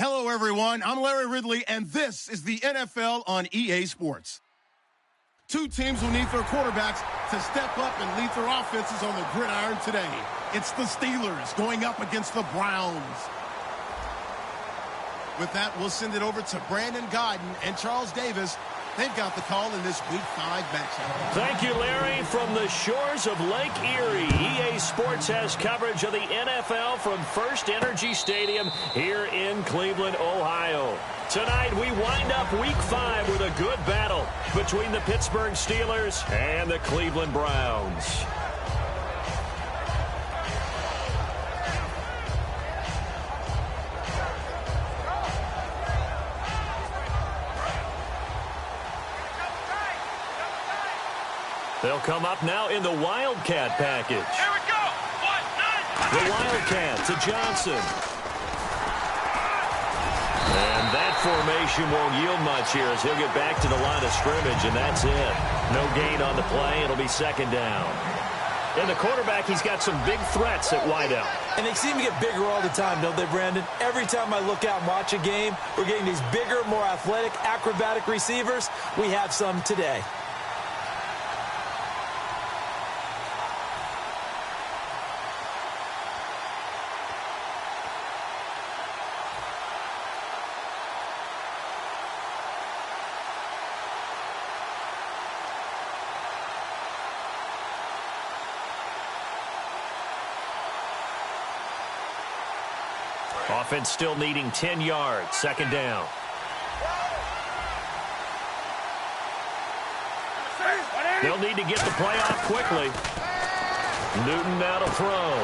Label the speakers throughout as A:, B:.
A: Hello, everyone. I'm Larry Ridley, and this is the NFL on EA Sports. Two teams will need their quarterbacks to step up and lead their offenses on the gridiron today. It's the Steelers going up against the Browns. With that, we'll send it over to Brandon Godden and Charles Davis. They've got the call in this Week 5 matchup.
B: Thank you, Larry. From the shores of Lake Erie, EA Sports has coverage of the NFL from First Energy Stadium here in Cleveland, Ohio. Tonight, we wind up Week 5 with a good battle between the Pittsburgh Steelers and the Cleveland Browns. They'll come up now in the Wildcat package.
C: Here we go.
B: The Wildcat to Johnson. And that formation won't yield much here as he'll get back to the line of scrimmage, and that's it. No gain on the play. It'll be second down. And the quarterback, he's got some big threats at wideout.
D: And they seem to get bigger all the time, don't they, Brandon? Every time I look out and watch a game, we're getting these bigger, more athletic, acrobatic receivers. We have some today.
B: Offense still needing 10 yards. Second down. They'll need to get the play off quickly. Newton now to throw.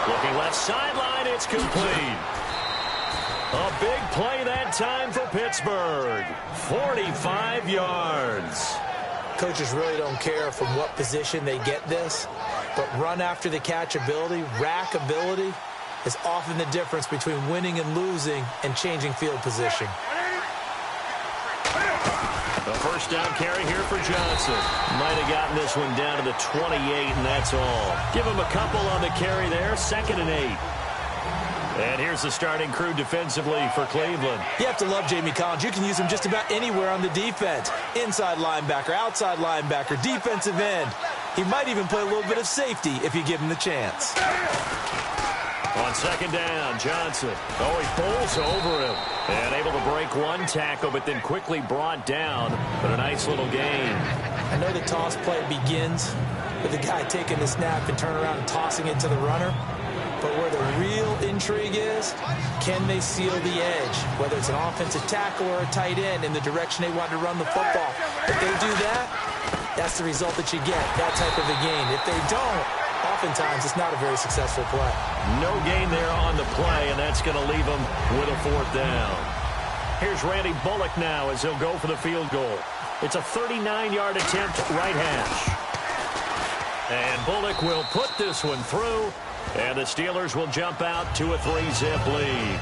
B: Looking left sideline. It's complete. A big play that time for Pittsburgh. 45 yards.
D: Coaches really don't care from what position they get this, but run after the catch ability, rack ability, is often the difference between winning and losing and changing field position.
B: The first down carry here for Johnson. Might have gotten this one down to the 28, and that's all. Give him a couple on the carry there. 2nd and 8. And here's the starting crew defensively for Cleveland.
D: You have to love Jamie Collins. You can use him just about anywhere on the defense. Inside linebacker, outside linebacker, defensive end. He might even play a little bit of safety if you give him the chance.
B: On second down, Johnson. Oh, he pulls over him. And able to break one tackle, but then quickly brought down. But a nice little gain.
D: I know the toss play begins with the guy taking the snap and turn around and tossing it to the runner. But where the real intrigue is, can they seal the edge? Whether it's an offensive tackle or a tight end in the direction they want to run the football. If they do that, that's the result that you get, that type of a gain. If they don't, oftentimes it's not a very successful play.
B: No gain there on the play, and that's going to leave them with a 4th down. Here's Randy Bullock now as he'll go for the field goal. It's a 39-yard attempt, right hash. And Bullock will put this one through, and the Steelers will jump out to a 3-zip lead.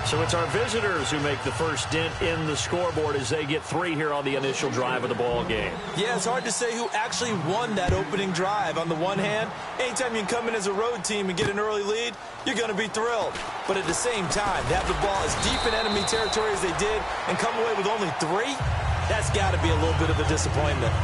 B: So it's our visitors who make the first dent in the scoreboard as they get 3 here on the initial drive of the ball game.
D: Yeah, it's hard to say who actually won that opening drive. On the one hand, anytime you can come in as a road team and get an early lead, you're going to be thrilled. But at the same time, to have the ball as deep in enemy territory as they did and come away with only 3, that's got to be a little bit of a disappointment.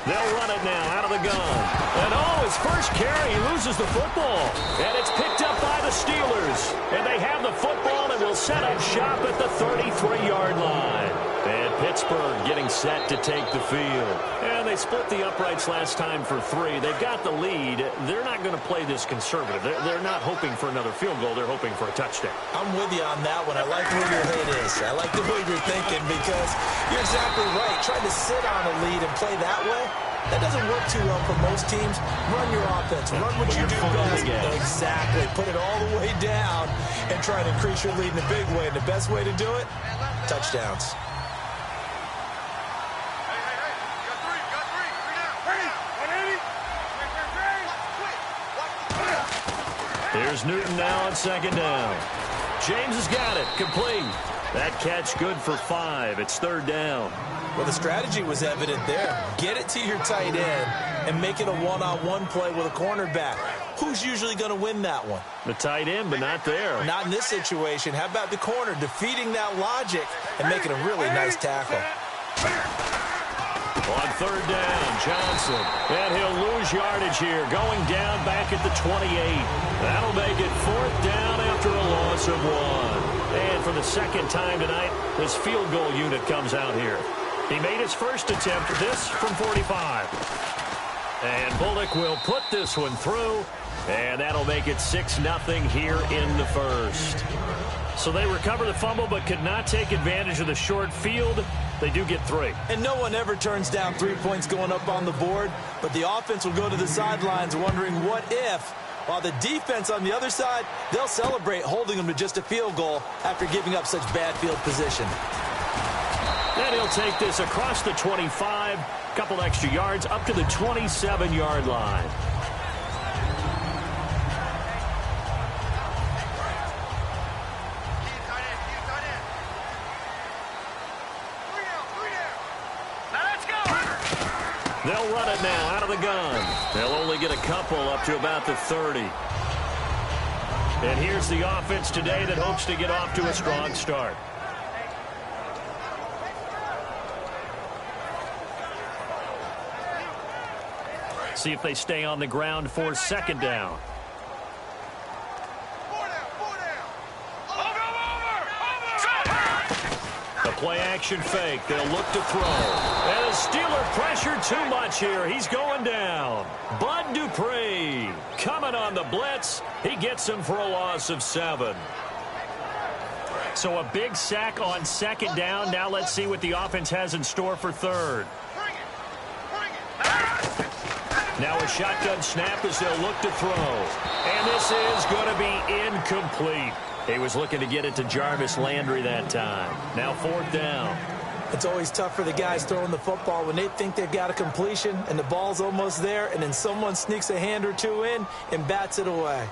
B: They'll run it now out of the gun. And oh, his first carry, he loses the football. And it's picked up by the Steelers. And they have the football and will set up shop at the 33-yard line. And Pittsburgh getting set to take the field. And they split the uprights last time for 3. They've got the lead. They're not going to play this conservative. They're not hoping for another field goal. They're hoping for a touchdown.
D: I'm with you on that one. I like where your head is. I like the way you're thinking because you're exactly right. Trying to sit on a lead and play that way, that doesn't work too well for most teams. Run your offense. Run what you do best. Exactly. Put it all the way down and try to increase your lead in a big way. And the best way to do it, touchdowns.
B: Here's Newton now on second down. James has got it. Complete. That catch good for 5. It's third down.
D: Well, the strategy was evident there. Get it to your tight end and make it a one-on-one play with a cornerback. Who's usually going to win that one?
B: The tight end, but not there.
D: Not in this situation. How about the corner defeating that logic and making a really nice tackle?
B: On third down, Johnson. And he'll lose yardage here. Going down back at the 28. That'll make it fourth down after a loss of 1. And for the second time tonight, this field goal unit comes out here. He made his first attempt, this from 45. And Bullock will put this one through. And that'll make it 6-0 here in the first. So they recover the fumble but could not take advantage of the short field. They do get 3.
D: And no one ever turns down 3 points going up on the board, but the offense will go to the sidelines wondering what if, while the defense on the other side, they'll celebrate holding them to just a field goal after giving up such bad field position.
B: And he'll take this across the 25, couple extra yards up to the 27-yard line. They'll run it now out of the gun. They'll only get a couple up to about the 30. And here's the offense today that hopes to get off to a strong start. See if they stay on the ground for second down. The play-action fake. They'll look to throw. And the Steeler pressure too much here. He's going down. Bud Dupree coming on the blitz. He gets him for a loss of 7. So a big sack on second down. Now let's see what the offense has in store for third. Now a shotgun snap as they'll look to throw. And this is going to be incomplete. He was looking to get it to Jarvis Landry that time. Now fourth down.
D: It's always tough for the guys throwing the football when they think they've got a completion and the ball's almost there, and then someone sneaks a hand or two in and bats it away.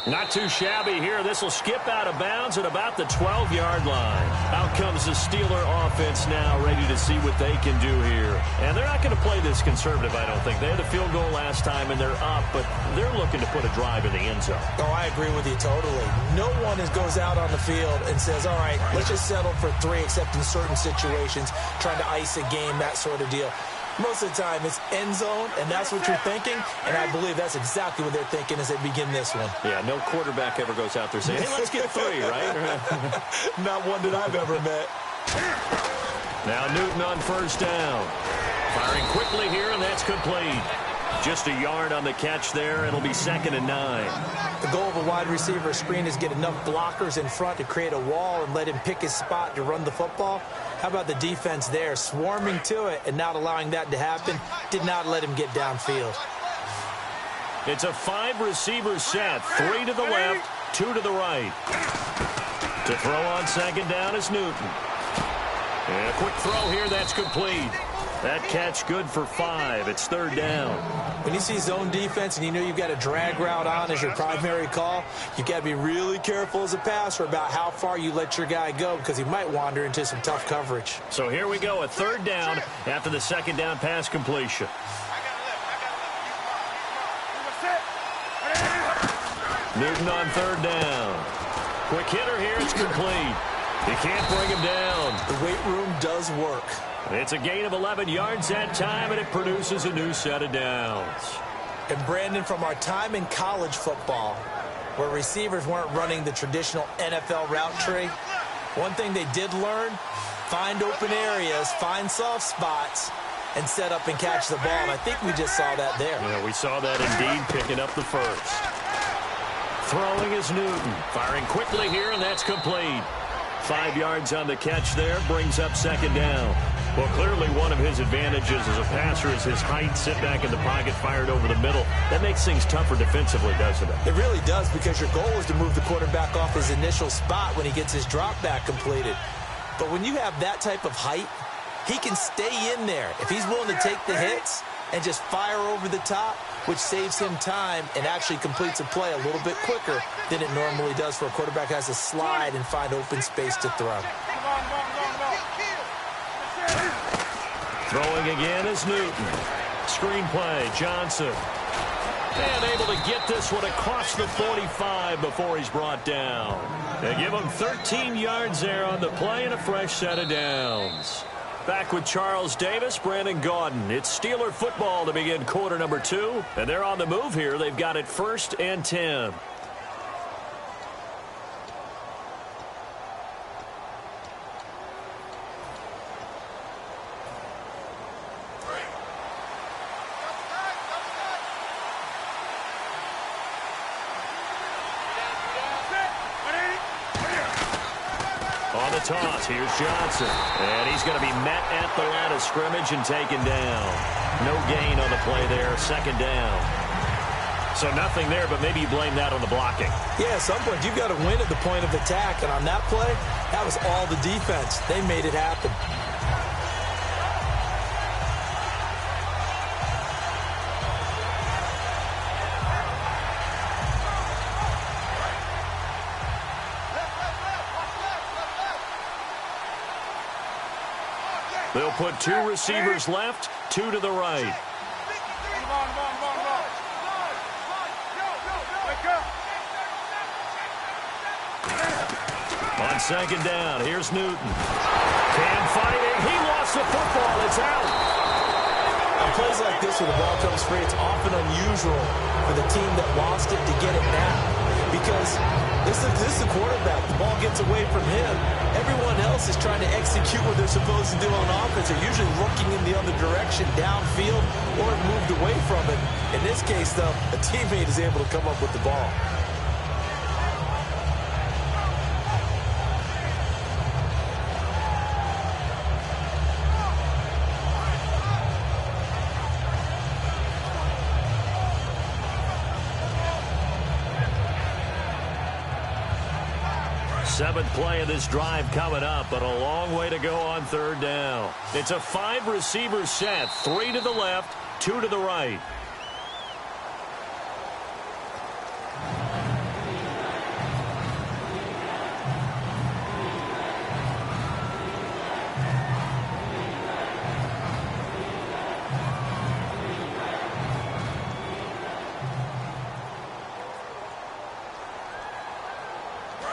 B: Not too shabby here. This will skip out of bounds at about the 12-yard line. Out comes the Steeler offense now, ready to see what they can do here. And they're not going to play this conservative, I don't think. They had a field goal last time, and they're up, but they're looking to put a drive in the end zone.
D: Oh, I agree with you totally. No one goes out on the field and says, all right, let's just settle for 3, except in certain situations, trying to ice a game, that sort of deal. Most of the time, it's end zone, and that's what you're thinking, and I believe that's exactly what they're thinking as they begin this one.
B: Yeah, no quarterback ever goes out there saying, hey, let's get 3, right?
D: Not one that I've ever met.
B: Now Newton on first down. Firing quickly here, and that's complete. Just a yard on the catch there. It'll be 2nd and 9.
D: The goal of a wide receiver screen is get enough blockers in front to create a wall and let him pick his spot to run the football. How about the defense there, swarming to it and not allowing that to happen? Did not let him get downfield.
B: It's a 5-receiver set. 3 to the left, 2 to the right. To throw on second down is Newton. And a quick throw here, that's complete. That catch good for 5. It's third down.
D: When you see zone defense and you know you've got a drag route on as your primary call, you've got to be really careful as a passer about how far you let your guy go because he might wander into some tough coverage.
B: So here we go, a third down after the second down pass completion. Newton on third down. Quick hitter here, it's complete. He can't bring him down.
D: The weight room does work.
B: It's a gain of 11 yards that time, and it produces a new set of downs.
D: And Brandon, from our time in college football, where receivers weren't running the traditional NFL route tree, one thing they did learn, find open areas, find soft spots, and set up and catch the ball. And I think we just saw that there.
B: Yeah, we saw that indeed, picking up the first. Throwing is Newton. Firing quickly here, and that's complete. 5 yards on the catch there, brings up second down. Well, clearly one of his advantages as a passer is his height, sit back in the pocket, fired over the middle. That makes things tougher defensively, doesn't it?
D: It really does, because your goal is to move the quarterback off his initial spot when he gets his drop back completed. But when you have that type of height, he can stay in there. If he's willing to take the hits and just fire over the top, which saves him time and actually completes a play a little bit quicker than it normally does for a quarterback who has to slide and find open space to throw.
B: Throwing again is Newton. Screenplay, Johnson. And able to get this one across the 45 before he's brought down. They give him 13 yards there on the play and a fresh set of downs. Back with Charles Davis, Brandon Gaudin. It's Steeler football to begin quarter number 2. And they're on the move here. They've got it 1st and 10. On the toss, here's Johnson. And he's going to be met at the line of scrimmage and taken down. No gain on the play there, 2nd down. So nothing there, but maybe you blame that on the blocking.
D: Yeah, at some point, you've got to win at the point of attack. And on that play, that was all the defense. They made it happen.
B: They'll put 2 receivers left, 2 to the right. On 2nd down, here's Newton. Cam fighting. He lost the football. It's out.
D: On plays like this where the ball comes free, it's often unusual for the team that lost it to get it now. Because this is the quarterback. The ball gets away from him. Everyone else is trying to execute what they're supposed to do on offense. They're usually looking in the other direction, downfield, or moved away from it. In this case, though, a teammate is able to come up with the ball.
B: Seventh play of this drive coming up, but a long way to go on 3rd down. It's a 5-receiver set, 3 to the left, 2 to the right.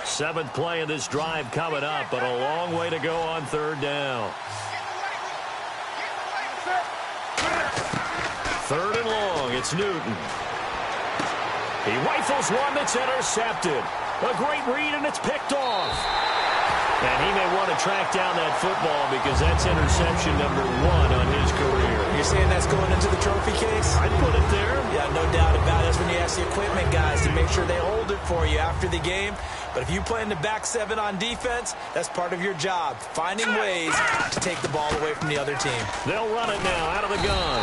B: Seventh play of this drive coming up, but a long way to go on 3rd down. 3rd and long, it's Newton. He rifles one that's intercepted. A great read, and it's picked off. And he may want to track down that football because that's interception number 1 on his career.
D: You're saying that's going into the trophy case?
B: I'd put it there.
D: Yeah, no doubt about it. That's when you ask the equipment guys to make sure they hold it for you after the game. But if you play in the back 7 on defense, that's part of your job, finding ways to take the ball away from the other team.
B: They'll run it now out of the gun.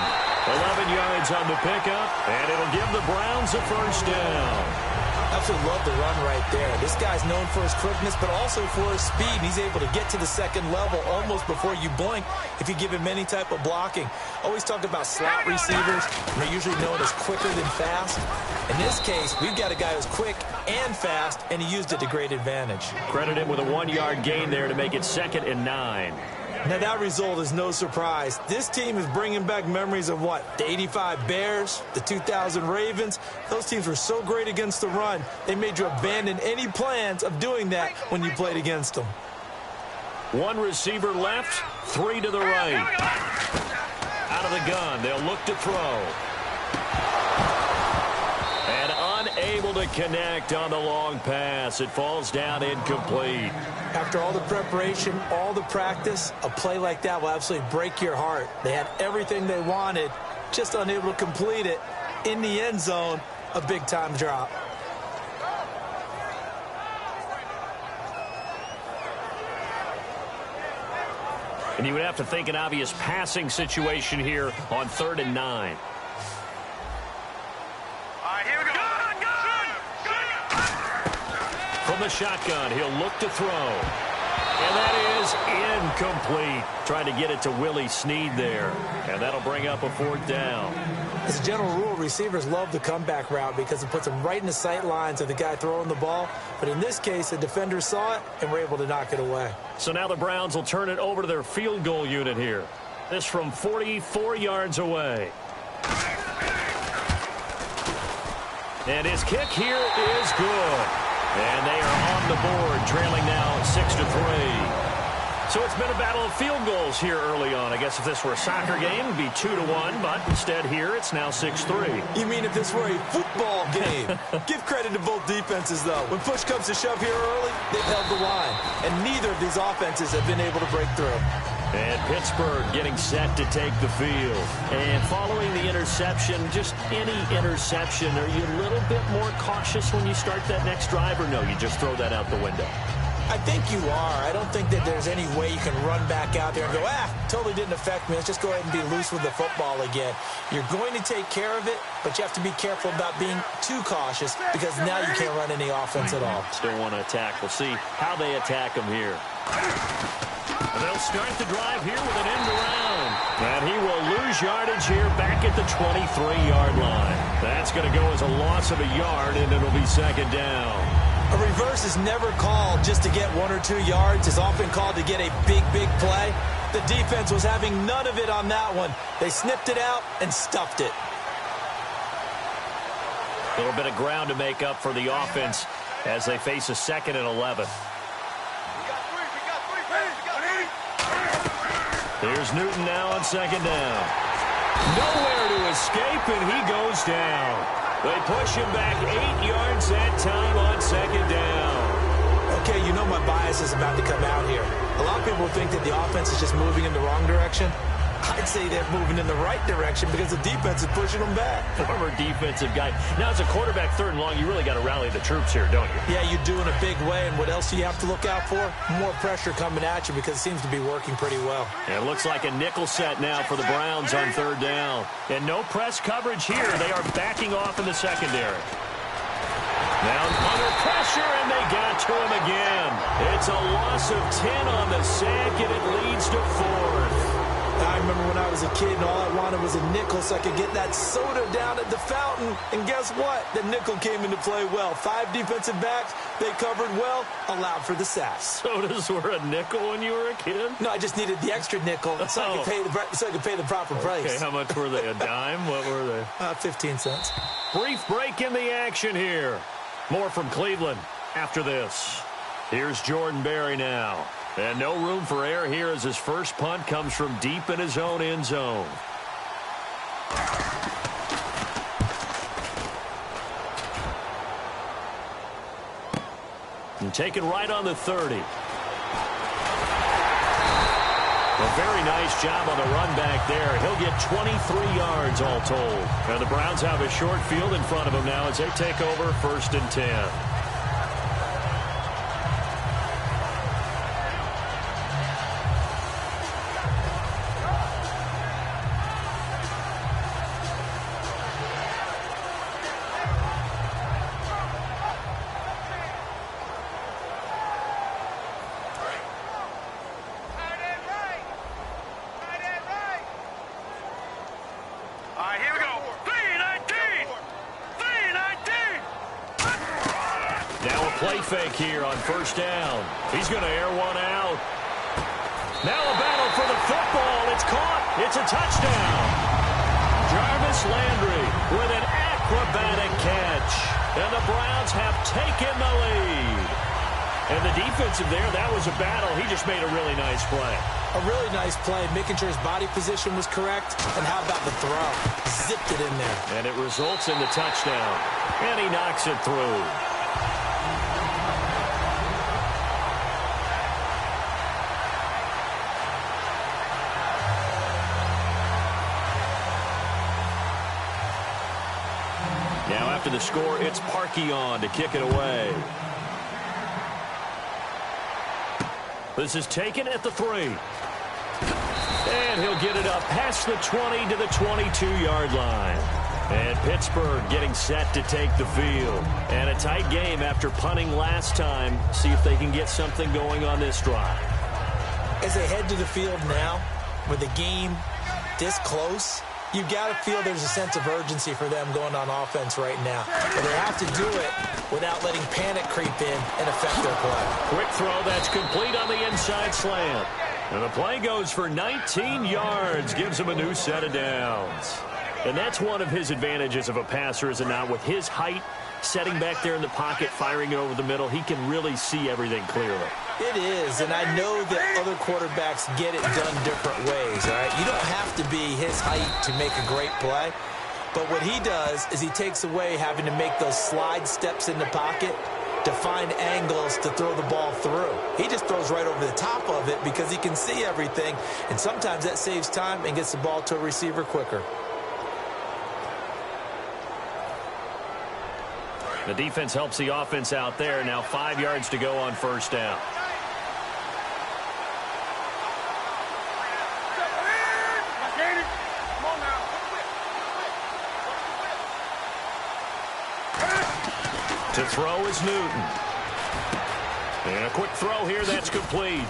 B: 11 yards on the pickup, and it'll give the Browns a 1st down.
D: Absolutely love the run right there. This guy's known for his quickness, but also for his speed. He's able to get to the 2nd level almost before you blink if you give him any type of blocking. Always talk about slot receivers. They're usually known as quicker than fast. In this case, we've got a guy who's quick and fast, and he used it to great advantage.
B: Credit him with a 1-yard gain there to make it 2nd and 9.
D: Now, that result is no surprise. This team is bringing back memories of what? The 85 Bears, the 2000 Ravens. Those teams were so great against the run, they made you abandon any plans of doing that when you played against them.
B: 1 receiver left, 3 to the right. Out of the gun, they'll look to throw. And unable to connect on the long pass. It falls down incomplete.
D: After all the preparation, all the practice, a play like that will absolutely break your heart. They had everything they wanted, just unable to complete it. In the end zone, a big-time drop.
B: And you would have to think an obvious passing situation here on 3rd and 9.
C: Here we go.
B: From the shotgun, he'll look to throw. And that is incomplete. Trying to get it to Willie Snead there. And that'll bring up a 4th down.
D: As a general rule, receivers love the comeback route because it puts them right in the sight lines of the guy throwing the ball. But in this case, the defender saw it and were able to knock it away.
B: So now the Browns will turn it over to their field goal unit here. This from 44 yards away. And his kick here is good. And they are on the board, trailing now 6-3. So it's been a battle of field goals here early on. I guess if this were a soccer game, it'd be 2-1, but instead here it's now 6-3.
D: You mean if this were a football game? Give credit to both defenses, though. When push comes to shove here early, they've held the line. And neither of these offenses have been able to break through.
B: And Pittsburgh getting set to take the field. And following the interception, just any interception, are you a little bit more cautious when you start that next drive, or no, you just throw that out the window?
D: I think you are. I don't think that there's any way you can run back out there and go, totally didn't affect me. Let's just go ahead and be loose with the football again. You're going to take care of it, but you have to be careful about being too cautious because now you can't run any offense at all.
B: Still want to attack. We'll see how they attack him here. They'll start the drive here with an end around. And he will lose yardage here back at the 23-yard line. That's going to go as a loss of a yard, and it'll be 2nd down.
D: A reverse is never called just to get 1 or 2 yards. It's often called to get a big, big play. The defense was having none of it on that one. They snipped it out and stuffed it.
B: A little bit of ground to make up for the offense as they face a 2nd and 11. Here's Newton now on 2nd down. Nowhere to escape, and he goes down. They push him back 8 yards that time on 2nd down.
D: Okay, you know my bias is about to come out here. A lot of people think that the offense is just moving in the wrong direction. I'd say they're moving in the right direction because the defense is pushing them back.
B: Former defensive guy. Now, as a quarterback 3rd and long, you really got to rally the troops here, don't you?
D: Yeah, you do in a big way. And what else do you have to look out for? More pressure coming at you because it seems to be working pretty well.
B: And it looks like a nickel set now for the Browns on 3rd down. And no press coverage here. They are backing off in the secondary. Now under pressure, and they got to him again. It's a loss of 10 on the sack, and it leads to 4th.
D: I remember when I was a kid and all I wanted was a nickel so I could get that soda down at the fountain. And guess what? The nickel came into play well. 5 defensive backs, they covered well, allowed for the sacks.
B: Sodas were a nickel when you were a kid?
D: No, I just needed the extra nickel so I could pay the proper price.
B: Okay, how much were they? A dime? What were they?
D: 15 cents.
B: Brief break in the action here. More from Cleveland after this. Here's Jordan Berry now. And no room for error here as his first punt comes from deep in his own end zone. And taken right on the 30. A very nice job on the run back there. He'll get 23 yards all told. And the Browns have a short field in front of them now as they take over 1st and 10. Play fake here on 1st down. He's going to air one out. Now a battle for the football. It's caught. It's a touchdown. Jarvis Landry with an acrobatic catch. And the Browns have taken the lead. And the defensive there, that was a battle. He just made a really nice play.
D: A really nice play, making sure his body position was correct. And how about the throw? Zipped it in there.
B: And it results in the touchdown. And he knocks it through. Now after the score, it's Parkey on to kick it away. This is taken at the 3. And he'll get it up past the 20 to the 22-yard line. And Pittsburgh getting set to take the field. And a tight game after punting last time. See if they can get something going on this drive.
D: As they head to the field now, with the game this close, you've got to feel there's a sense of urgency for them going on offense right now. But they have to do it without letting panic creep in and affect their play.
B: Quick throw that's complete on the inside slant. And the play goes for 19 yards, gives him a new set of downs. And that's one of his advantages of a passer, is it not? With his height, setting back there in the pocket, firing it over the middle, he can really see everything clearly.
D: It is, and I know that other quarterbacks get it done different ways, all right? You don't have to be his height to make a great play, but what he does is he takes away having to make those slide steps in the pocket to find angles to throw the ball through. He just throws right over the top of it because he can see everything, and sometimes that saves time and gets the ball to a receiver quicker.
B: The defense helps the offense out there. Now 5 yards to go on first down. To throw is Newton. And a quick throw here, that's complete.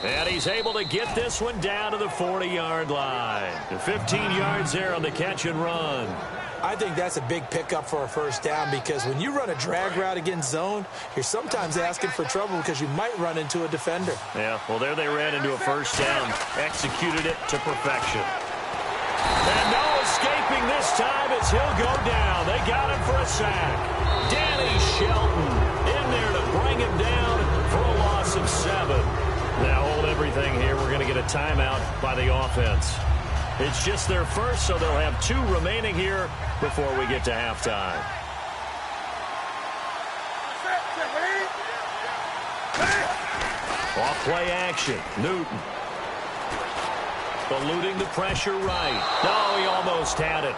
B: And he's able to get this one down to the 40-yard line. 15 yards there on the catch and run.
D: I think that's a big pickup for a first down, because when you run a drag route against zone, you're sometimes asking for trouble because you might run into a defender.
B: Yeah, well, there they ran into a first down. Executed it to perfection. And no escaping this time as he'll go down. They got him for a sack. Danny Shelton in there to bring him down for a loss of 7. Now hold everything here. We're going to get a timeout by the offense. It's just their first, so they'll have 2 remaining here before we get to halftime. Off play action. Newton. Eluding the pressure right. No, he almost had it.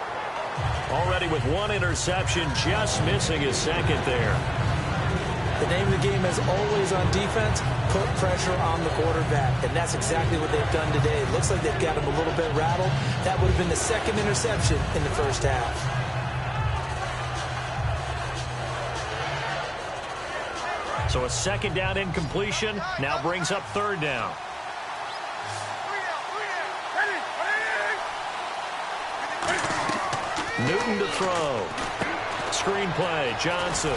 B: Already with 1 interception, just missing his second there.
D: The name of the game is always on defense, put pressure on the quarterback. And that's exactly what they've done today. It looks like they've got him a little bit rattled. That would have been the second interception in the first half.
B: So a second down incompletion now brings up third down. Newton to throw. Screen play, Johnson.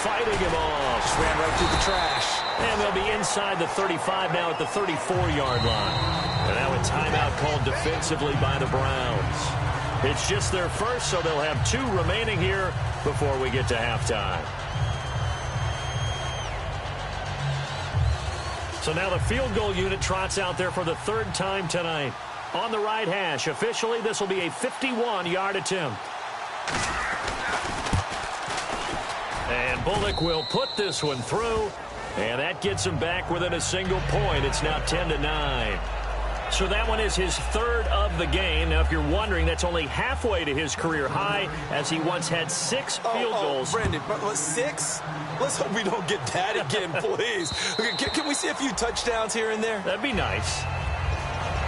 B: Fighting him off.
D: Just ran right through the trash.
B: And they'll be inside the 35 now at the 34-yard line. And now a timeout called defensively by the Browns. It's just their first, so they'll have 2 remaining here before we get to halftime. So now the field goal unit trots out there for the 3rd time tonight. On the right hash, officially this will be a 51-yard attempt. And Bullock will put this one through, and that gets him back within a single point. It's now 10-9. So that one is his 3rd of the game. Now, if you're wondering, that's only halfway to his career high, as he once had 6 field goals.
D: Brandon, but 6? Let's hope we don't get that again, please. Can we see a few touchdowns here and there?
B: That'd be nice.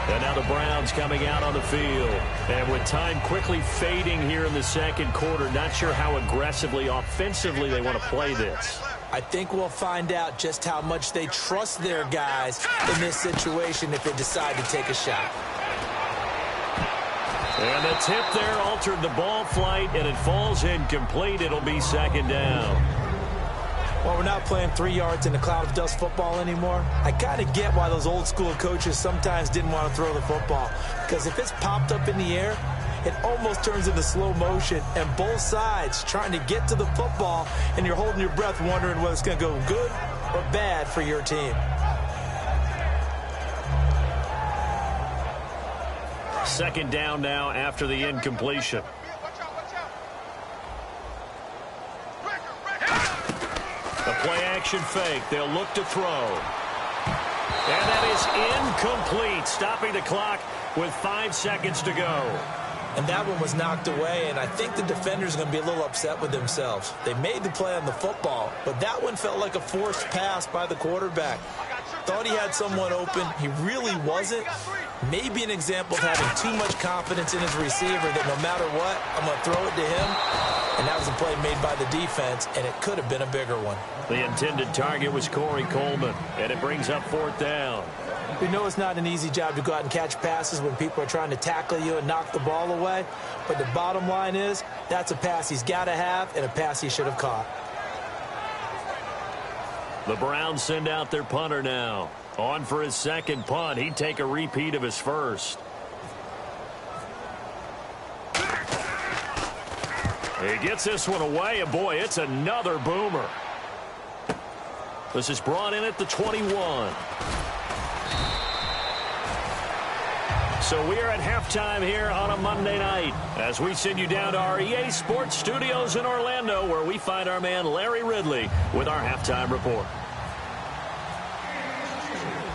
B: And now the Browns coming out on the field. And with time quickly fading here in the second quarter, not sure how aggressively, offensively they want to play this.
D: I think we'll find out just how much they trust their guys in this situation if they decide to take a shot.
B: And the tip there altered the ball flight, and it falls incomplete. It'll be second down.
D: Well, we're not playing 3 yards in a cloud of dust football anymore. I kind of get why those old school coaches sometimes didn't want to throw the football. Because if it's popped up in the air, it almost turns into slow motion, and both sides trying to get to the football, and you're holding your breath wondering whether it's going to go good or bad for your team.
B: Second down now after the incompletion. The play-action fake. They'll look to throw. And that is incomplete, stopping the clock with 5 seconds to go.
D: And that one was knocked away, and I think the defenders are going to be a little upset with themselves. They made the play on the football, but that one felt like a forced pass by the quarterback. Thought he had someone open. He really wasn't. Maybe an example of having too much confidence in his receiver that no matter what, I'm going to throw it to him. And that was a play made by the defense, and it could have been a bigger one.
B: The intended target was Corey Coleman, and it brings up 4th down.
D: We know it's not an easy job to go out and catch passes when people are trying to tackle you and knock the ball away. But the bottom line is, that's a pass he's got to have and a pass he should have caught.
B: The Browns send out their punter now. On for his second punt. He'd take a repeat of his first. He gets this one away, and boy, it's another boomer. This is brought in at the 21. So we are at halftime here on a Monday night as we send you down to our EA Sports Studios in Orlando, where we find our man Larry Ridley with our halftime report.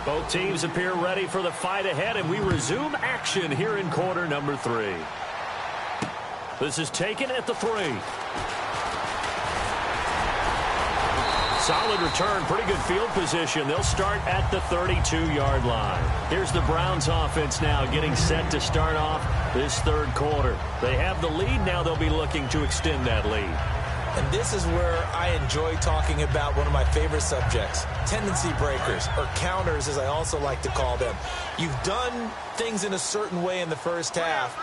B: Both teams appear ready for the fight ahead, and we resume action here in quarter number 3. This is taken at the 3. Solid return, pretty good field position. They'll start at the 32-yard line. Here's the Browns offense now getting set to start off this third quarter. They have the lead. Now they'll be looking to extend that lead.
D: And this is where I enjoy talking about one of my favorite subjects, tendency breakers, or counters as I also like to call them. You've done things in a certain way in the first half,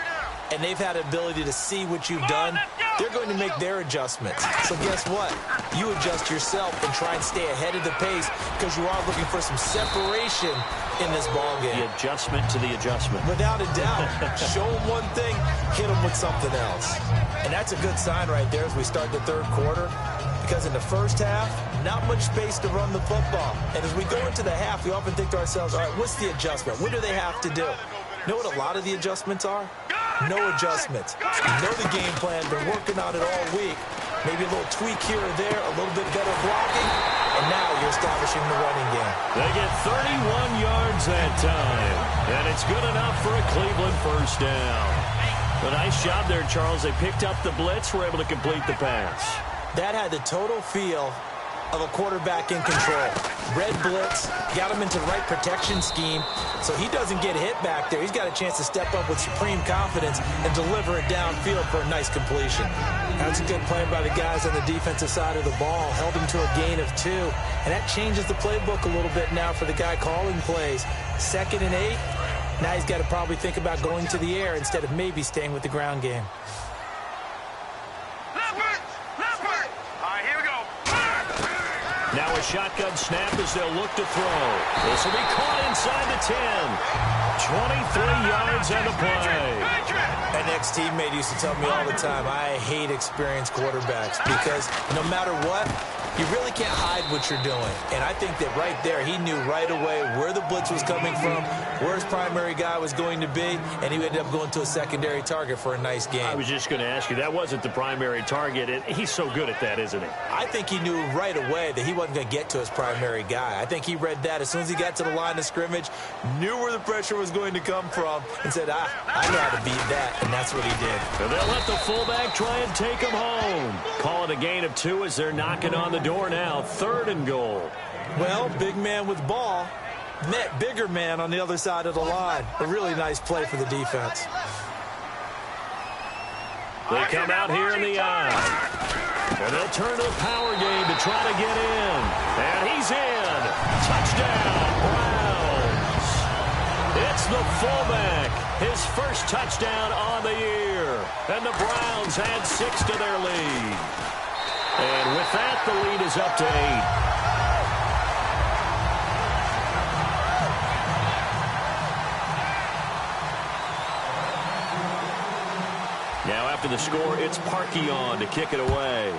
D: and they've had an ability to see what you've done. They're going to make their adjustments. So guess what? You adjust yourself and try and stay ahead of the pace because you are looking for some separation in this ballgame.
B: The adjustment to the adjustment.
D: Without a doubt. Show them one thing, hit them with something else. And that's a good sign right there as we start the third quarter, because in the first half, not much space to run the football. And as we go into the half, we often think to ourselves, all right, what's the adjustment? What do they have to do? You know what a lot of the adjustments are? No adjustments. You know the game plan. Been working on it all week. Maybe a little tweak here or there, a little bit better blocking, and now you're establishing the running game.
B: They get 31 yards that time, and it's good enough for a Cleveland first down. A nice job there, Charles. They picked up the blitz, were able to complete the pass.
D: That had the total feel of a quarterback in control. Red blitz, got him into the right protection scheme, so he doesn't get hit back there. He's got a chance to step up with supreme confidence and deliver it downfield for a nice completion. That's a good play by the guys on the defensive side of the ball. Held him to a gain of 2, and that changes the playbook a little bit now for the guy calling plays. 2nd and 8, now he's got to probably think about going to the air instead of maybe staying with the ground game.
B: Now a shotgun snap as they'll look to throw. This will be caught inside the 10. 23 yards and a play.
D: An ex-teammate used to tell me all the time, I hate experienced quarterbacks because no matter what, you really can't hide what you're doing. And I think that right there, he knew right away where the blitz was coming from, where his primary guy was going to be, and he ended up going to a secondary target for a nice game.
B: I was just going to ask you, that wasn't the primary target, and he's so good at that, isn't he?
D: I think he knew right away that he wasn't going to get to his primary guy. I think he read that as soon as he got to the line of scrimmage, knew where the pressure was going to come from, and said, I know how to beat that, and that's what he did.
B: And they'll let the fullback try and take him home. Call it a gain of 2 as they're knocking on the door now. 3rd and goal.
D: Well, big man with ball met bigger man on the other side of the line. A really nice play for the defense.
B: They come out here in the eye. And they'll turn to the power game to try to get in. And he's in. Touchdown, Browns. It's the fullback. His first touchdown on the year. And the Browns add 6 to their lead. And with that, the lead is up to 8. Now after the score, it's Parkey on to kick it away.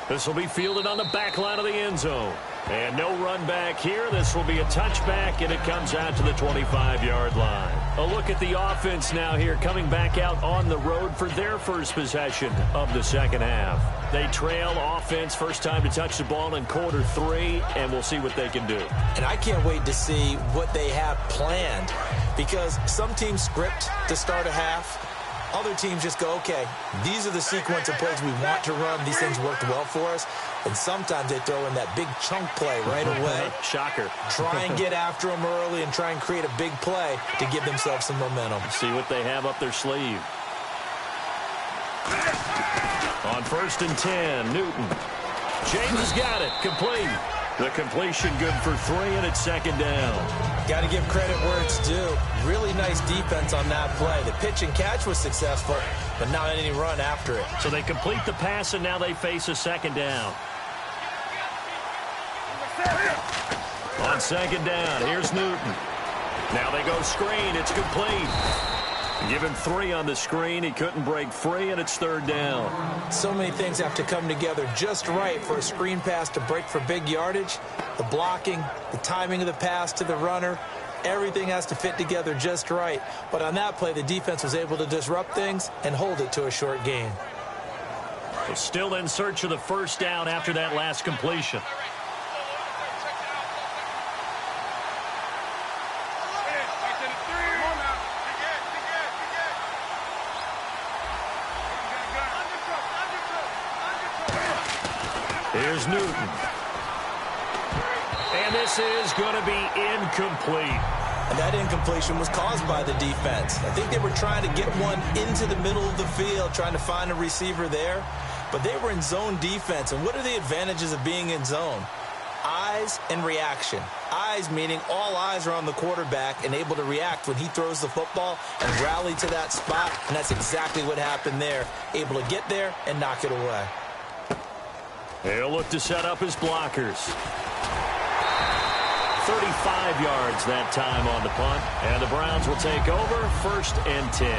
B: This will be fielded on the back line of the end zone. And no run back here. This will be a touchback, and it comes out to the 25-yard line. A look at the offense now here, coming back out on the road for their first possession of the second half. They trail offense, first time to touch the ball in quarter 3, and we'll see what they can do.
D: And I can't wait to see what they have planned, because some teams script to start a half. Other teams just go, okay, these are the sequence of plays we want to run. These things worked well for us. And sometimes they throw in that big chunk play right away.
B: Shocker.
D: Try and get after them early and try and create a big play to give themselves some momentum.
B: See what they have up their sleeve. On 1st and 10, Newton. James has got it. Complete. The completion good for 3, and it's second down.
D: Got to give credit where it's due. Really nice defense on that play. The pitch and catch was successful, but not any run after it.
B: So they complete the pass, and now they face a second down. On second down, here's Newton. Now they go screen. It's complete. Give him 3 on the screen. He couldn't break free, and it's third down.
D: So many things have to come together just right for a screen pass to break for big yardage. The blocking, the timing of the pass to the runner, everything has to fit together just right. But on that play, the defense was able to disrupt things and hold it to a short gain.
B: They're still in search of the first down after that last completion. Here's Newton. And this is going to be incomplete.
D: And that incompletion was caused by the defense. I think they were trying to get one into the middle of the field, trying to find a receiver there. But they were in zone defense. And what are the advantages of being in zone? Eyes and reaction. Eyes meaning all eyes are on the quarterback and able to react when he throws the football and rally to that spot. And that's exactly what happened there. Able to get there and knock it away.
B: He'll look to set up his blockers. 35 yards that time on the punt. And the Browns will take over 1st and 10.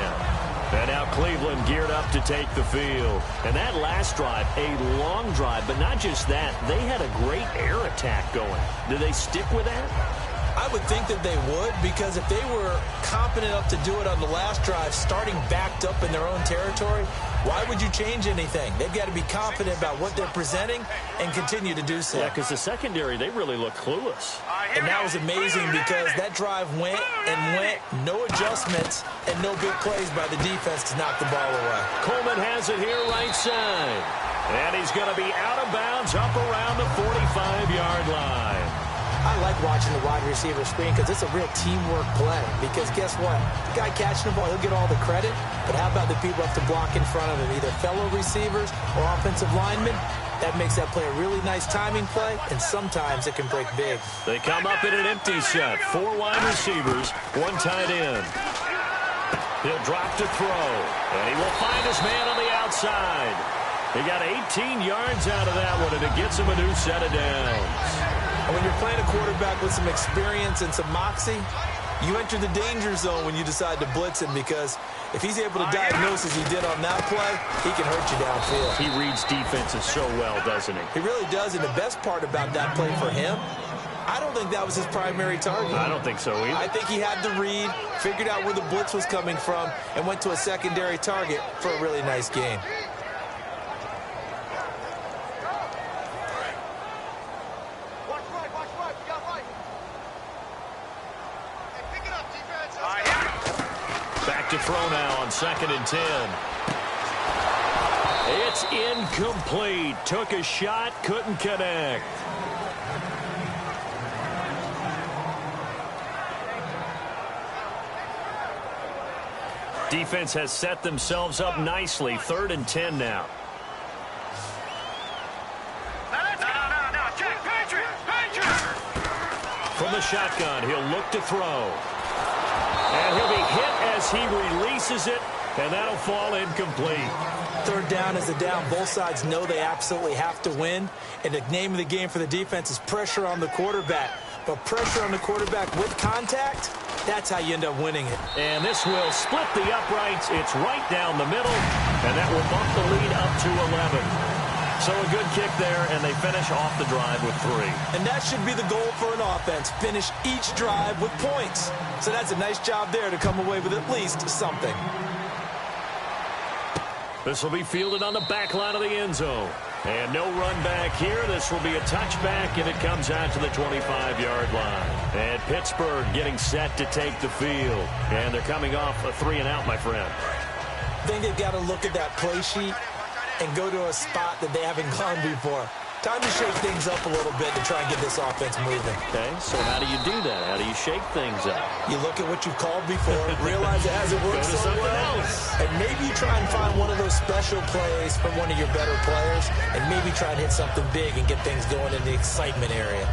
B: And now Cleveland geared up to take the field. And that last drive, a long drive, but not just that. They had a great air attack going. Do they stick with that?
D: I would think that they would, because if they were competent enough to do it on the last drive, starting backed up in their own territory, why would you change anything? They've got to be confident about what they're presenting and continue to do so.
B: Yeah, because the secondary, they really look clueless.
D: And that was amazing because that drive went and went, no adjustments, and no big plays by the defense to knock the ball away.
B: Coleman has it here right side. And he's going to be out of bounds up around the 45-yard line.
D: I like watching the wide receiver screen because it's a real teamwork play. Because guess what? The guy catching the ball, he'll get all the credit. But how about the people have to block in front of him, either fellow receivers or offensive linemen? That makes that play a really nice timing play, and sometimes it can break big.
B: They come up in an empty set. 4 wide receivers, 1 tight end. He'll drop to throw, and he will find his man on the outside. He got 18 yards out of that one, and it gets him a new set of downs.
D: And when you're playing a quarterback with some experience and some moxie, you enter the danger zone when you decide to blitz him, because if he's able to diagnose as he did on that play, he can hurt you downfield.
B: He reads defenses so well, doesn't he?
D: He really does, and the best part about that play for him, I don't think that was his primary target.
B: I don't think so either.
D: I think he had the read, figured out where the blitz was coming from, and went to a secondary target for a really nice game.
B: Back to throw now on 2nd and 10. It's incomplete. Took a shot, couldn't connect. Defense has set themselves up nicely. 3rd and 10 now. From the shotgun, he'll look to throw. And he'll be hit as he releases it, and that'll fall incomplete.
D: 3rd down is a down. Both sides know they absolutely have to win. And the name of the game for the defense is pressure on the quarterback. But pressure on the quarterback with contact, that's how you end up winning it.
B: And this will split the uprights. It's right down the middle, and that will bump the lead up to 11. So a good kick there, and they finish off the drive with 3.
D: And that should be the goal for an offense. Finish each drive with points. So that's a nice job there to come away with at least something.
B: This will be fielded on the back line of the end zone. And no run back here. This will be a touchback, and it comes out to the 25-yard line. And Pittsburgh getting set to take the field. And they're coming off a 3-and-out, my friend.
D: I think they've got to look at that play sheet and go to a spot that they haven't gone before. Time to shake things up a little bit to try and get this offense moving.
B: Okay, so how do you do that? How do you shake things up?
D: You look at what you've called before, realize it hasn't worked so well, and maybe you try and find one of those special plays from one of your better players, and maybe try and hit something big and get things going in the excitement area.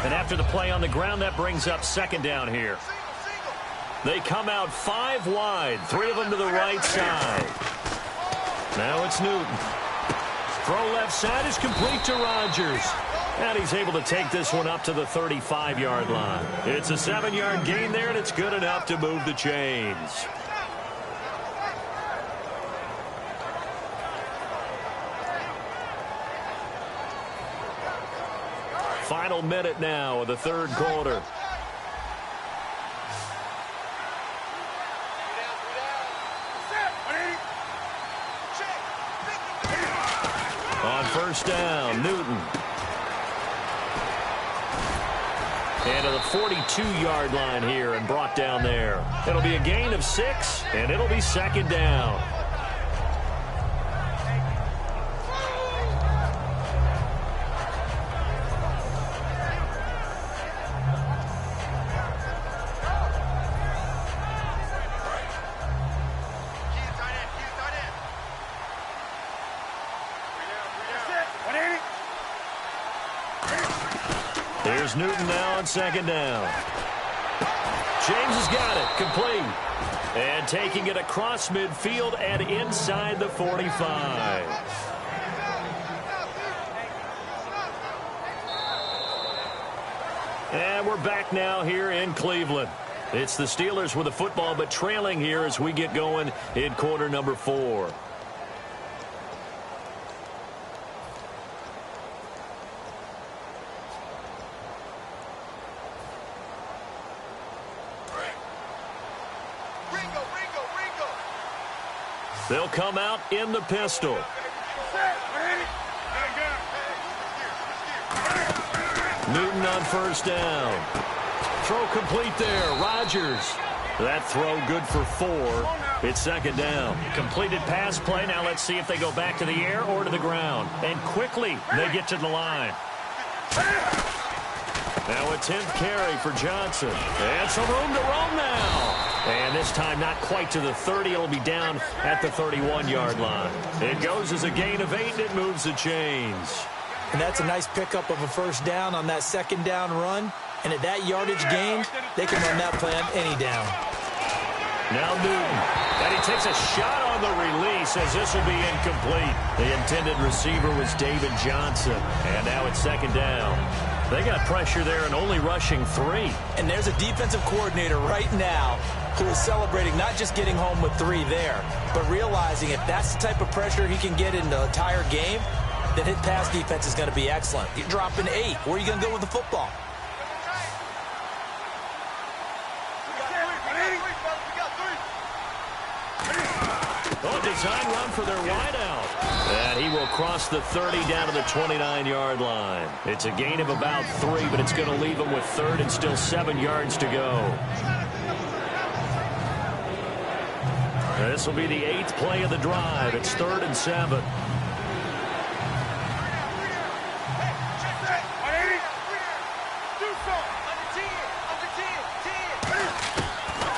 B: And after the play on the ground, that brings up 2nd down here. They come out 5 wide, 3 of them to the right side. Now it's Newton. Throw left side is complete to Rodgers. And he's able to take this one up to the 35-yard line. It's a 7-yard gain there, and it's good enough to move the chains. Final minute now of the 3rd quarter. On 1st down, Newton. And to the 42-yard line here and brought down there. It'll be a gain of 6, and it'll be 2nd down. There's Newton now on 2nd down. James has got it, complete. And taking it across midfield and inside the 45. And we're back now here in Cleveland. It's the Steelers with the football, but trailing here as we get going in quarter number 4. They'll come out in the pistol. Newton on 1st down. Throw complete there. Rodgers. That throw good for 4. It's 2nd down. Completed pass play. Now let's see if they go back to the air or to the ground. And quickly they get to the line. Now a 10th carry for Johnson. And some room to roam now. And this time not quite to the 30. It'll be down at the 31-yard line. It goes as a gain of 8, and it moves the chains.
D: And that's a nice pickup of a 1st down on that 2nd down run. And at that yardage gained, they can run that play on any down.
B: Now Newton. And he takes a shot on the release as this will be incomplete. The intended receiver was David Johnson. And now it's 2nd down. They got pressure there and only rushing 3.
D: And there's a defensive coordinator right now who is celebrating not just getting home with 3 there, but realizing if that's the type of pressure he can get in the entire game, then his pass defense is going to be excellent. You're dropping 8. Where are you going to go with the football?
B: Design run for their wideout. And he will cross the 30 down to the 29-yard line. It's a gain of about 3, but it's going to leave him with 3rd and still 7 yards to go. This will be the 8th play of the drive. It's 3rd and 7.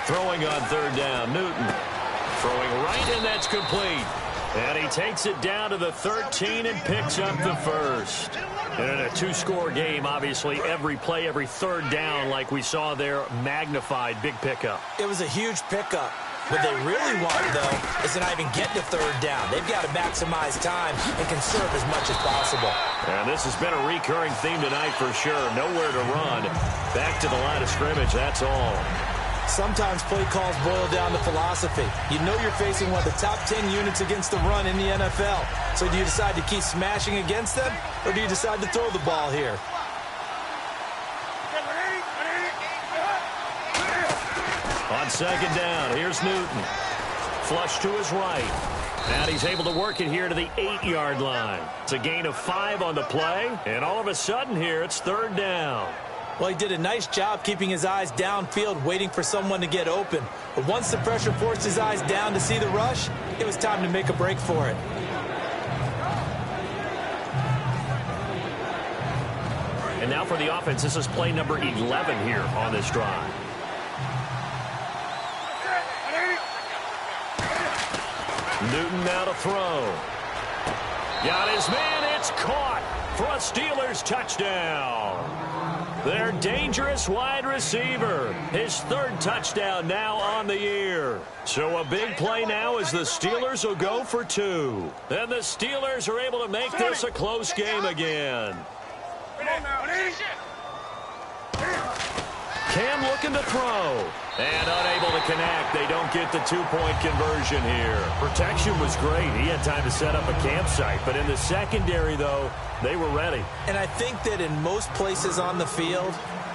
B: Throwing on 3rd down, Newton. Throwing right, and that's complete. And he takes it down to the 13 and picks up the 1st. And in a 2-score game, obviously, every play, every 3rd down, like we saw there, magnified. Big pickup.
D: It was a huge pickup. What they really want, though, is to not even get to third down. They've got to maximize time and conserve as much as possible.
B: And this has been a recurring theme tonight for sure. Nowhere to run. Back to the line of scrimmage, that's all.
D: Sometimes play calls boil down to philosophy. You know you're facing one of the top 10 units against the run in the NFL. So do you decide to keep smashing against them, or do you decide to throw the ball here?
B: On second down, here's Newton. Flush to his right. And he's able to work it here to the 8-yard line. It's a gain of 5 on the play, and all of a sudden here, it's third down.
D: Well, he did a nice job keeping his eyes downfield, waiting for someone to get open. But once the pressure forced his eyes down to see the rush, it was time to make a break for it.
B: And now for the offense, this is play number 11 here on this drive. Newton now to throw. Got his man, it's caught for a Steelers touchdown. Their dangerous wide receiver. His third touchdown now on the year. So a big play now as the Steelers will go for 2. And the Steelers are able to make this a close game again. Cam looking to throw. And unable to connect. They don't get the 2-point conversion here. Protection was great. He had time to set up a campsite. But in the secondary, though, they were ready.
D: And I think that in most places on the field,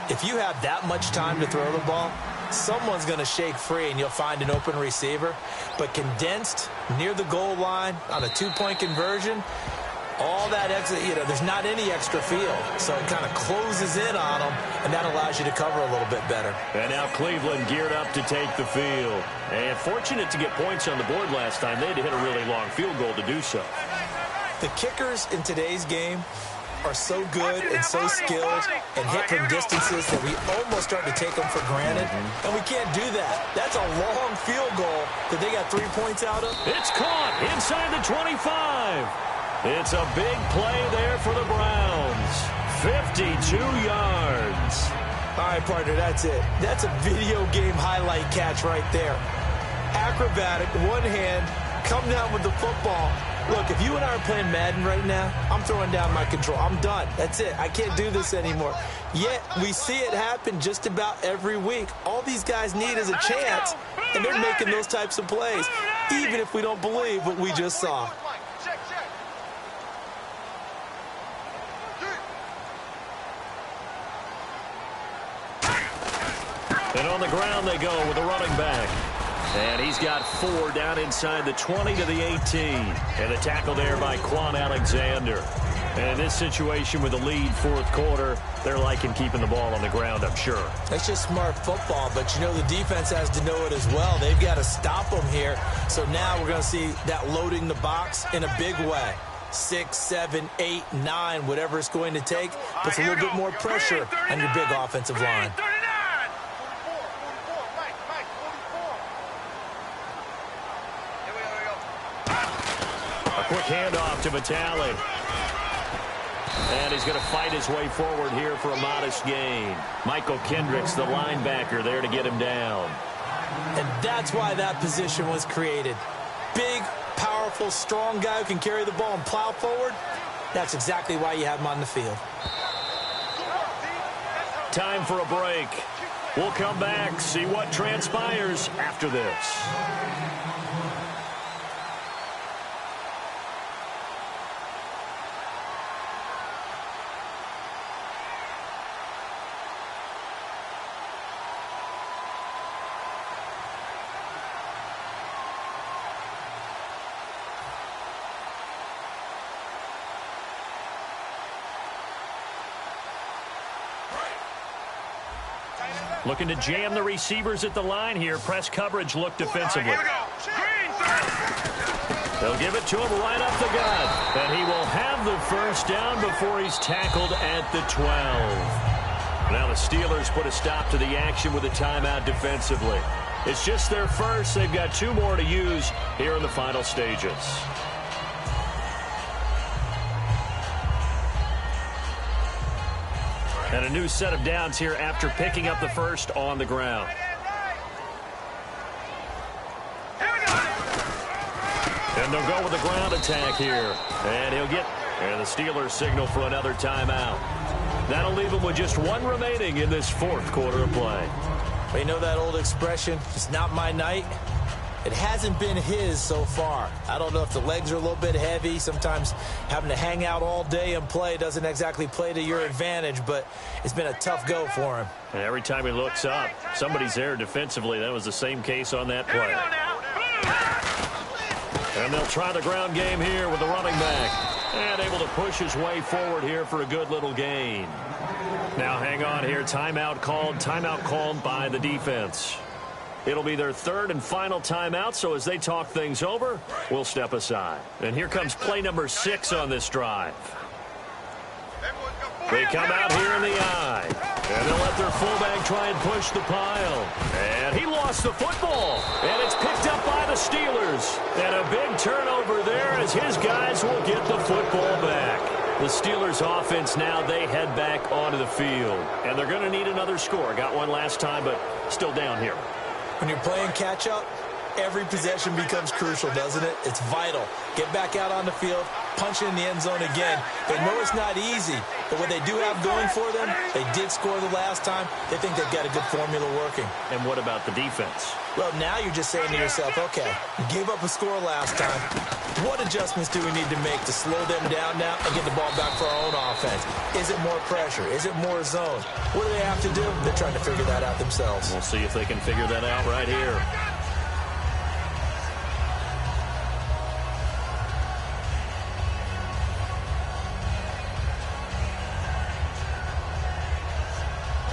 D: if you have that much time to throw the ball, someone's going to shake free and you'll find an open receiver. But condensed near the goal line on a 2-point conversion, all that extra, there's not any extra field. So it kind of closes in on them, and that allows you to cover a little bit better.
B: And now Cleveland geared up to take the field. And fortunate to get points on the board last time. They had to hit a really long field goal to do so.
D: The kickers in today's game are so good and so skilled and hit from distances that we almost start to take them for granted. And we can't do that. That's a long field goal that they got 3 points out of.
B: It's caught inside the 25. It's a big play there for the Browns. 52 yards.
D: All right, partner, that's it. That's a video game highlight catch right there. Acrobatic, one hand, come down with the football. Look, if you and I are playing Madden right now, I'm throwing down my control. I'm done. That's it. I can't do this anymore. Yet, we see it happen just about every week. All these guys need is a chance, and they're making those types of plays, even if we don't believe what we just saw.
B: And on the ground they go with the running back. And he's got 4 down inside the 20 to the 18. And the tackle there by Quan Alexander. And in this situation with the lead fourth quarter, they're liking keeping the ball on the ground, I'm sure.
D: That's just smart football, but the defense has to know it as well. They've got to stop them here. So now we're going to see that loading the box in a big way. 6, 7, 8, 9, whatever it's going to take, puts a little bit more pressure on your big offensive line.
B: Quick handoff to Vitale. And he's going to fight his way forward here for a modest gain. Michael Kendricks, the linebacker, there to get him down.
D: And that's why that position was created. Big, powerful, strong guy who can carry the ball and plow forward. That's exactly why you have him on the field.
B: Time for a break. We'll come back, see what transpires after this. Looking to jam the receivers at the line here. Press coverage look defensively. They'll give it to him right up the gut. And he will have the first down before he's tackled at the 12. Now the Steelers put a stop to the action with a timeout defensively. It's just their first. They've got 2 more to use here in the final stages. And a new set of downs here after picking up the first on the ground. And they'll go with the ground attack here. And the Steelers signal for another timeout. That'll leave them with just one remaining in this fourth quarter of play.
D: Well, you know that old expression, it's not my night? It hasn't been his so far. I don't know if the legs are a little bit heavy. Sometimes having to hang out all day and play doesn't exactly play to your advantage, but it's been a tough go for him.
B: And every time he looks up, somebody's there defensively. That was the same case on that play. And they'll try the ground game here with the running back. And able to push his way forward here for a good little gain. Now hang on here. Timeout called by the defense. It'll be their third and final timeout, so as they talk things over, we'll step aside. And here comes play number 6 on this drive. They come out here in the eye. And they'll let their fullback try and push the pile. And he lost the football. And it's picked up by the Steelers. And a big turnover there as his guys will get the football back. The Steelers offense now, they head back onto the field. And they're going to need another score. Got one last time, but still down here.
D: When you're playing catch-up, every possession becomes crucial, doesn't it? It's vital. Get back out on the field, punch it in the end zone again. They know it's not easy, but what they do have going for them, they did score the last time. They think they've got a good formula working.
B: And what about the defense?
D: Well, now you're just saying to yourself, okay, we gave up a score last time. What adjustments do we need to make to slow them down now and get the ball back for our own offense? Is it more pressure? Is it more zone? What do they have to do? They're trying to figure that out themselves.
B: We'll see if they can figure that out right here.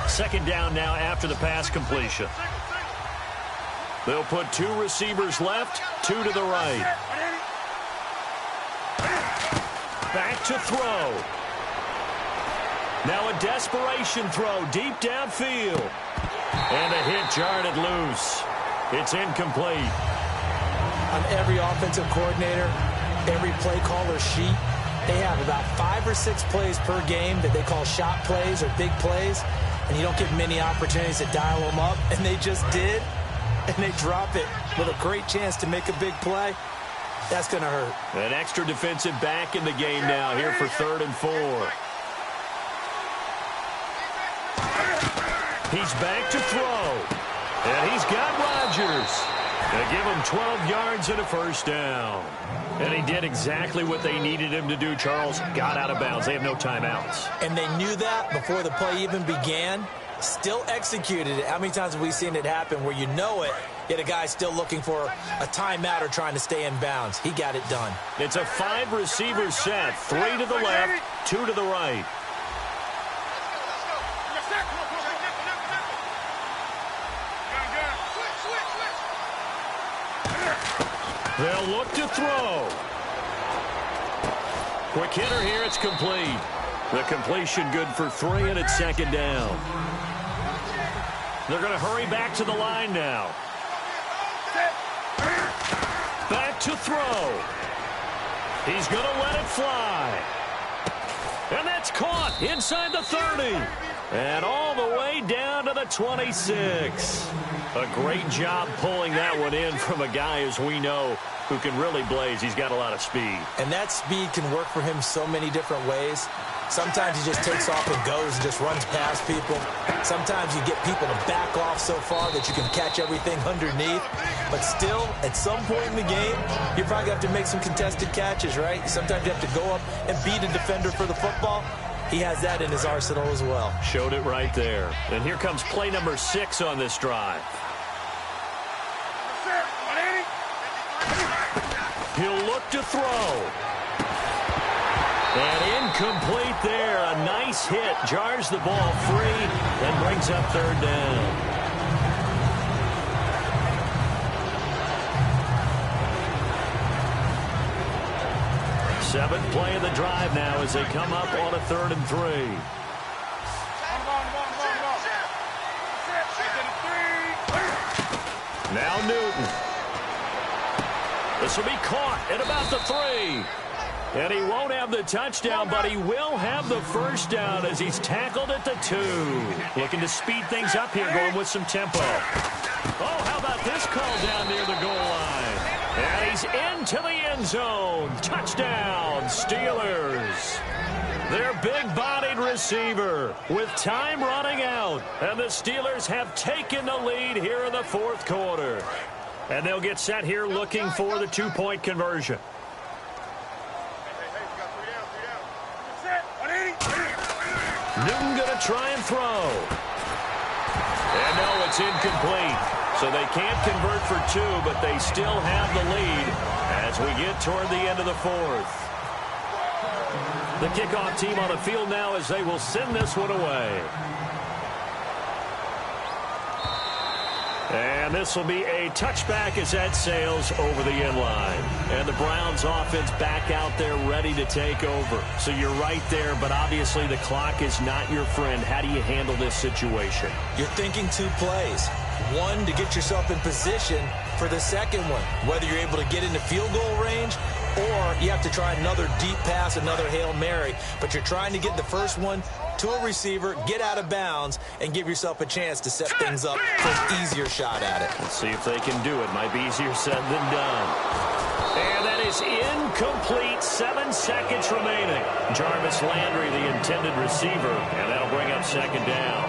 B: Second down now after the pass completion. They'll put 2 receivers left, 2 to the right. Back to throw. Now a desperation throw deep downfield. And a hit jarred it loose. It's incomplete.
D: On every offensive coordinator, every play caller sheet, they have about 5 or 6 plays per game that they call shot plays or big plays. And you don't get many opportunities to dial them up. And they just did. And they drop it with a great chance to make a big play. That's going to hurt.
B: An extra defensive back in the game now here for 3rd and 4. He's back to throw. And he's got Rodgers. They give him 12 yards and a first down. And he did exactly what they needed him to do, Charles. Got out of bounds. They have no timeouts.
D: And they knew that before the play even began. Still executed it. How many times have we seen it happen where you know it, yet a guy's still looking for a timeout or trying to stay in bounds? He got it done.
B: It's a 5-receiver set. 3 to the left, 2 to the right. They'll look to throw. Quick hitter here. It's complete. The completion good for 3, and it's 2nd down. They're going to hurry back to the line now. Back to throw. He's going to let it fly. And that's caught inside the 30. And all the way down to the 26. A great job pulling that one in from a guy, as we know, who can really blaze. He's got a lot of speed.
D: And that speed can work for him so many different ways. Sometimes he just takes off and goes and just runs past people. Sometimes you get people to back off so far that you can catch everything underneath. But still, at some point in the game, you probably have to make some contested catches, right? Sometimes you have to go up and beat a defender for the football. He has that in his arsenal as well.
B: Showed it right there. And here comes play number 6 on this drive. He'll look to throw. And incomplete there. A nice hit. Jars the ball free and brings up 3rd down. Seventh play of the drive now as they come up on a 3rd and 3. Now Newton. This will be caught at about the 3. And he won't have the touchdown, but he will have the first down as he's tackled at the 2. Looking to speed things up here, going with some tempo. Oh, how about this call down near the goal line? And he's into the end zone. Touchdown, Steelers. Their big-bodied receiver with time running out. And the Steelers have taken the lead here in the fourth quarter. And they'll get set here looking for the two-point conversion. Newton going to try and throw. And no, it's incomplete. So they can't convert for two, but they still have the lead as we get toward the end of the fourth. The kickoff team on the field now as they will send this one away. And this will be a touchback as that sails over the end line. And the Browns offense back out there ready to take over. So you're right there, but obviously the clock is not your friend. How do you handle this situation?
D: You're thinking two plays. One, to get yourself in position for the second one, whether you're able to get into field goal range or you have to try another deep pass, another Hail Mary. But you're trying to get the first one to a receiver, get out of bounds, and give yourself a chance to set things up for an easier shot at it.
B: Let's see if they can do it. Might be easier said than done. And that is incomplete. 7 seconds remaining. Jarvis Landry, the intended receiver, and that'll bring up second down.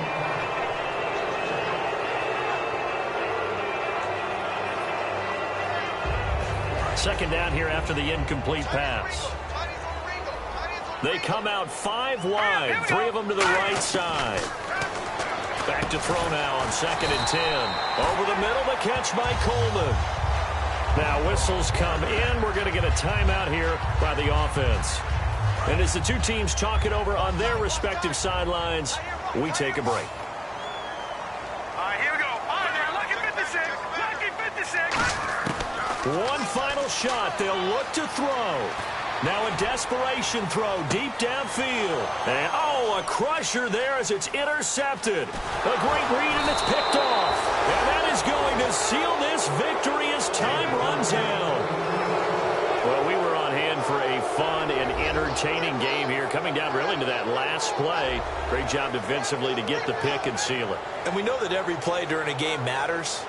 B: Second down here after the incomplete pass. They come out 5 wide, 3 of them to the right side. Back to throw now on 2nd and 10. Over the middle, the catch by Coleman. Now whistles come in. We're going to get a timeout here by the offense. And as the two teams talk it over on their respective sidelines, we take a break.
C: Here we go. Lucky 56. Lucky 56.
B: One final shot. They'll look to throw. Now a desperation throw deep downfield. And, a crusher there as it's intercepted. A great read, and it's picked off. And that is going to seal this victory as time runs out. Well, we were on hand for a fun and entertaining game here, coming down really to that last play. Great job defensively to get the pick and seal it.
D: And we know that every play during a game matters.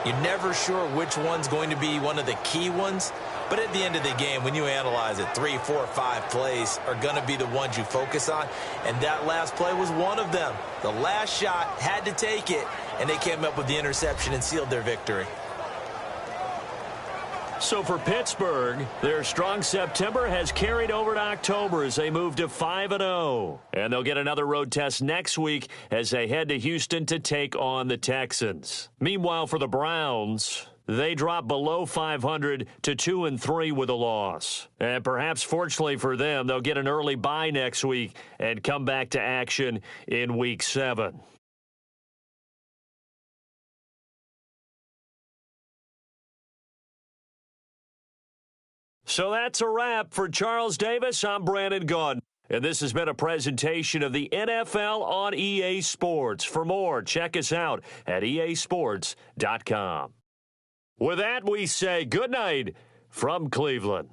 D: You're never sure which one's going to be one of the key ones. But at the end of the game, when you analyze it, 3, 4, 5 plays are going to be the ones you focus on. And that last play was one of them. The last shot had to take it, and they came up with the interception and sealed their victory.
B: So for Pittsburgh, their strong September has carried over to October as they move to 5-0. And they'll get another road test next week as they head to Houston to take on the Texans. Meanwhile, for the Browns, they drop below 500 to 2-3 with a loss. And perhaps fortunately for them, they'll get an early bye next week and come back to action in Week 7. So that's a wrap. For Charles Davis, I'm Brandon Gaudin. And this has been a presentation of the NFL on EA Sports. For more, check us out at easports.com. With that, we say good night from Cleveland.